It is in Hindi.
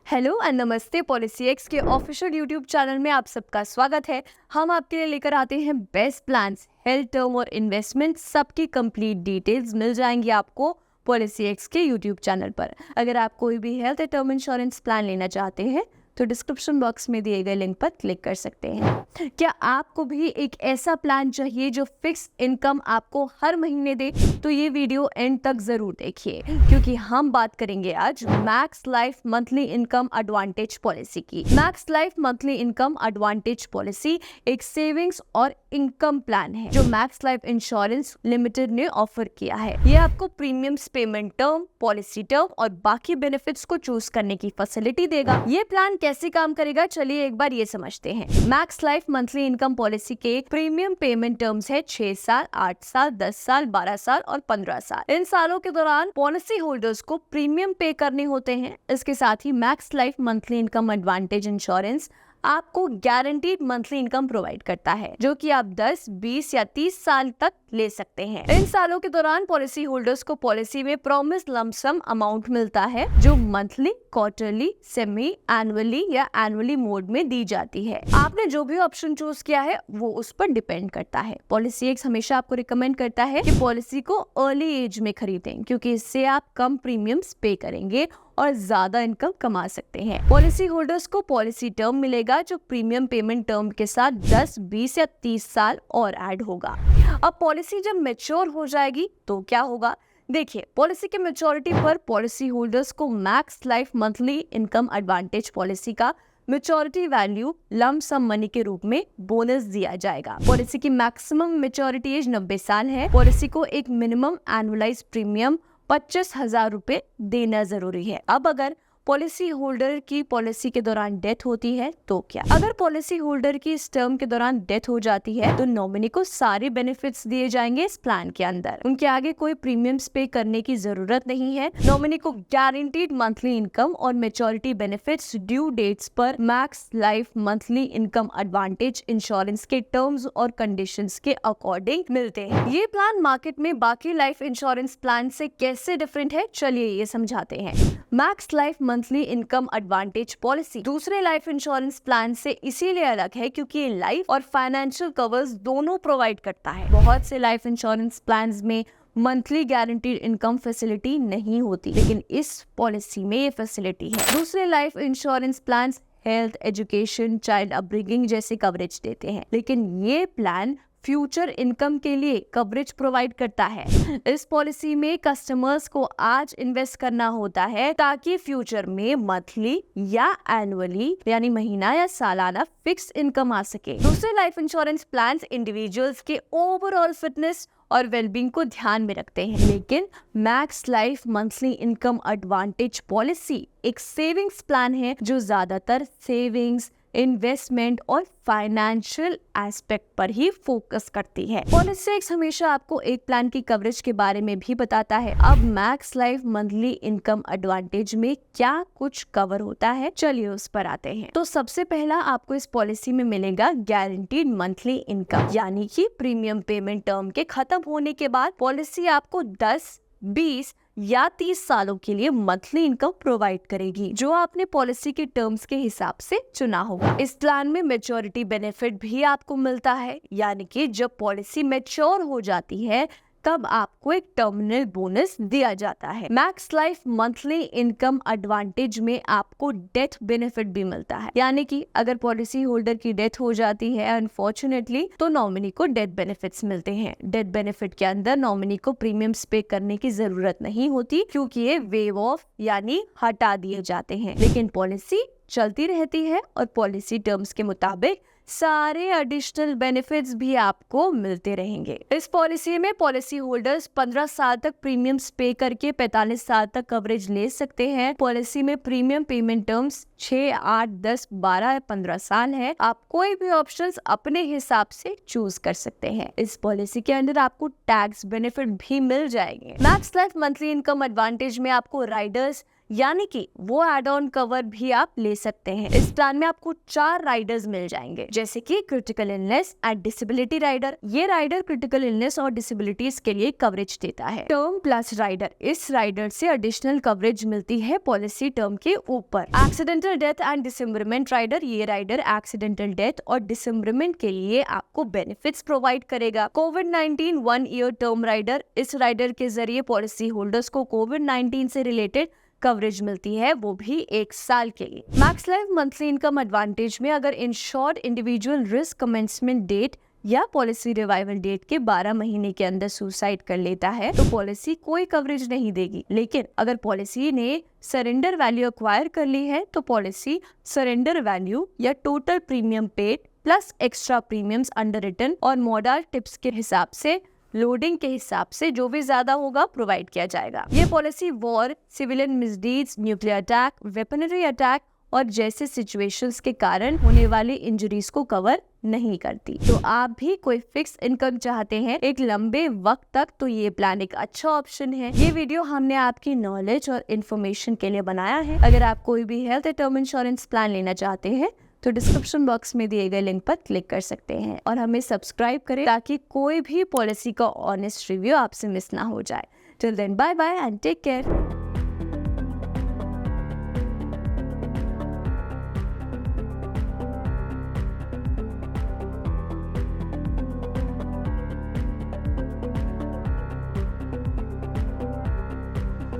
हेलो एंड नमस्ते। पॉलिसी एक्स के ऑफिशियल यूट्यूब चैनल में आप सबका स्वागत है। हम आपके लिए लेकर आते हैं बेस्ट प्लान्स, हेल्थ, टर्म और इन्वेस्टमेंट सबकी कंप्लीट डिटेल्स मिल जाएंगी आपको पॉलिसी एक्स के यूट्यूब चैनल पर। अगर आप कोई भी हेल्थ या टर्म इंश्योरेंस प्लान लेना चाहते हैं तो डिस्क्रिप्शन बॉक्स में दिए गए लिंक पर क्लिक कर सकते हैं। क्या आपको भी एक ऐसा प्लान चाहिए जो फिक्स इनकम आपको हर महीने दे? तो ये वीडियो एंड तक जरूर देखिए, क्योंकि हम बात करेंगे आज Max Life monthly income advantage policy की। Max Life monthly income advantage policy एक सेविंग्स और इनकम प्लान है जो मैक्स लाइफ इंश्योरेंस लिमिटेड ने ऑफर किया है। ये आपको premiums, payment term, policy term और बाकी बेनिफिट्स को चूज करने की फैसिलिटी देगा। ये प्लान कैसे काम करेगा, चलिए एक बार ये समझते हैं। Max Life monthly income policy के प्रीमियम पेमेंट टर्म्स है 6 साल, 8 साल, 10 साल, 12 साल और 15 साल। इन सालों के दौरान पॉलिसी होल्डर्स को प्रीमियम पे करने होते हैं। इसके साथ ही Max Life monthly income advantage insurance आपको गारंटीड मंथली इनकम प्रोवाइड करता है, जो कि आप 10, 20 या 30 साल तक ले सकते हैं। इन सालों के दौरान पॉलिसी होल्डर्स को पॉलिसी में प्रॉमिस लंप सम अमाउंट मिलता है, जो मंथली, क्वार्टरली, सेमी एनुअली या एनुअली मोड में दी जाती है। आपने जो भी ऑप्शन चूज किया है वो उस पर डिपेंड करता है। पॉलिसी एक्स हमेशा आपको रिकमेंड करता है कि पॉलिसी को अर्ली एज में खरीदें, क्योंकि इससे आप कम प्रीमियम्स पे करेंगे और ज्यादा इनकम कमा सकते हैं। पॉलिसी होल्डर्स को पॉलिसी टर्म मिलेगा जो प्रीमियम पेमेंट टर्म के साथ 10, 20 या 30 साल और ऐड होगा। अब पॉलिसी जब मैच्योर हो जाएगी तो क्या होगा? देखिए, पॉलिसी के मैच्योरिटी पर पॉलिसी होल्डर्स को Max Life monthly income advantage policy का maturity value lump sum money के रूप में बोनस दिया जाएगा। पॉलिसी की मैक्सिमम मैच्योरिटी एज 90 साल है। पॉलिसी को एक मिनिमम एनुअलाइज प्रीमियम 25,000 रुपए देना जरूरी है। अब अगर पॉलिसी होल्डर की पॉलिसी के दौरान डेथ होती है तो क्या? अगर पॉलिसी होल्डर की इस टर्म के दौरान डेथ हो जाती है तो नॉमिनी को सारे बेनिफिट्स दिए जाएंगे इस प्लान के अंदर। उनके आगे कोई प्रीमियम्स पे करने की जरूरत नहीं है। नॉमिनी को गारंटीड मंथली इनकम और मैच्योरिटी बेनिफिट्स ड्यू डेट्स पर max Life monthly income advantage insurance के टर्म्स और कंडीशंस के अकॉर्डिंग मिलते हैं। ये प्लान मार्केट में बाकी लाइफ इंश्योरेंस प्लान से कैसे डिफरेंट है, चलिए ये समझाते हैं। Max Life monthly income advantage policy दूसरे लाइफ इंश्योरेंस प्लान से इसीलिए अलग है क्योंकि ये लाइफ और फाइनेंशियल कवर्स दोनों प्रोवाइड करता है। बहुत से लाइफ इंश्योरेंस प्लान्स में मंथली गारंटीड इनकम फैसिलिटी नहीं होती, लेकिन इस पॉलिसी में ये फैसिलिटी है। दूसरे life insurance plans health, education, child upbringing जैसे कवरेज देते हैं, लेकिन ये प्लान फ्यूचर इनकम के लिए कवरेज प्रोवाइड करता है। इस पॉलिसी में कस्टमर्स को आज इन्वेस्ट करना होता है ताकि फ्यूचर में मंथली या एनुअली यानी महीना या सालाना फिक्स इनकम आ सके। दूसरे लाइफ इंश्योरेंस प्लान्स इंडिविजुअल्स के ओवरऑल फिटनेस और वेलबींग को ध्यान में रखते हैं, लेकिन max Life monthly income advantage policy एक सेविंग्स प्लान है जो ज्यादातर सेविंग्स, इन्वेस्टमेंट और फाइनेंशियल एस्पेक्ट पर ही फोकस करती है। पॉलिसी एक्स हमेशा आपको एक प्लान की कवरेज के बारे में भी बताता है। अब max Life monthly income advantage में क्या कुछ कवर होता है, चलिए उस पर आते हैं। तो सबसे पहला आपको इस पॉलिसी में मिलेगा गारंटीड मंथली इनकम, यानी कि प्रीमियम पेमेंट टर्म के खत्म होने के बाद पॉलिसी आपको 10, 20 या 30 सालों के लिए मंथली इनकम प्रोवाइड करेगी, जो आपने पॉलिसी के टर्म्स के हिसाब से चुना होगा। इस प्लान में मैच्योरिटी बेनिफिट भी आपको मिलता है, यानी कि जब पॉलिसी मैच्योर हो जाती है तब आपको एक टर्मिनल बोनस दिया जाता है। Max Life monthly income advantage में आपको डेथ बेनिफिट भी मिलता है, यानी कि अगर पॉलिसी होल्डर की डेथ हो जाती है अनफॉर्चुनेटली तो नॉमिनी को डेथ बेनिफिट्स मिलते हैं। डेथ बेनिफिट के अंदर नॉमिनी को प्रीमियम्स पे करने की जरूरत नहीं होती, क्योंकि ये वेव ऑफ यानी हटा दिए जाते हैं, लेकिन पॉलिसी चलती रहती है और पॉलिसी टर्म्स के मुताबिक सारे एडिशनल बेनिफिट्स भी आपको मिलते रहेंगे। इस पॉलिसी में पॉलिसी होल्डर्स 15 साल तक प्रीमियम्स पे करके 45 साल तक कवरेज ले सकते हैं। पॉलिसी में प्रीमियम पेमेंट टर्म्स 6, 8, 10, 12 या 15 साल है। आप कोई भी ऑप्शंस अपने हिसाब से चूज कर सकते हैं। इस पॉलिसी के अंदर आपको टैक्स बेनिफिट भी मिल जाएंगे। Max Life monthly income advantage में आपको राइडर्स यानी कि वो एड ऑन कवर भी आप ले सकते हैं। इस प्लान में आपको 4 राइडर्स मिल जाएंगे, जैसे कि critical illness and disability rider. ये राइडर क्रिटिकल इलनेस और डिसेबिलिटीज के लिए कवरेज देता है। टर्म प्लस राइडर, इस राइडर से एडिशनल कवरेज मिलती है पॉलिसी टर्म के ऊपर। Accidental death and dismemberment rider, ये राइडर एक्सीडेंटल डेथ और डिसेम्बरमेंट के लिए आपको बेनिफिट्स प्रोवाइड करेगा। कोविड-19 1 ईयर टर्म राइडर, इस राइडर के जरिए पॉलिसी होल्डर्स को कोविड-19 से रिलेटेड कवरेज मिलती है, वो भी 1 साल के लिए। Max Life monthly income advantage में अगर insured individual risk commencement date या पॉलिसी रिवाइवल डेट के 12 महीने के अंदर सुसाइड कर लेता है तो पॉलिसी कोई कवरेज नहीं देगी। लेकिन अगर पॉलिसी ने सरेंडर वैल्यू एक्वायर कर ली है तो पॉलिसी सरेंडर वैल्यू या total premium paid plus extra premiums under और मॉडल टिप्स के हिसाब से, लोडिंग के हिसाब से जो भी ज्यादा होगा प्रोवाइड किया जाएगा। ये policy war, civilian misdeeds, nuclear attack, weaponry attack और जैसे सिचुएशंस के कारण होने वाली इंजरीज को कवर नहीं करती। तो आप भी कोई फिक्स इनकम चाहते हैं एक लंबे वक्त तक तो ये प्लान एक अच्छा ऑप्शन है। ये वीडियो हमने आपकी नॉलेज और इन्फॉर्मेशन के लिए बनाया है। अगर आप कोई भी हेल्थ टर्म इंश्योरेंस प्लान लेना चाहते हैं तो डिस्क्रिप्शन बॉक्स में दिए गए लिंक पर क्लिक कर सकते हैं और हमें सब्सक्राइब करें ताकि कोई भी पॉलिसी का ऑनेस्ट रिव्यू आपसे मिस ना हो जाए। Till then bye bye and take care.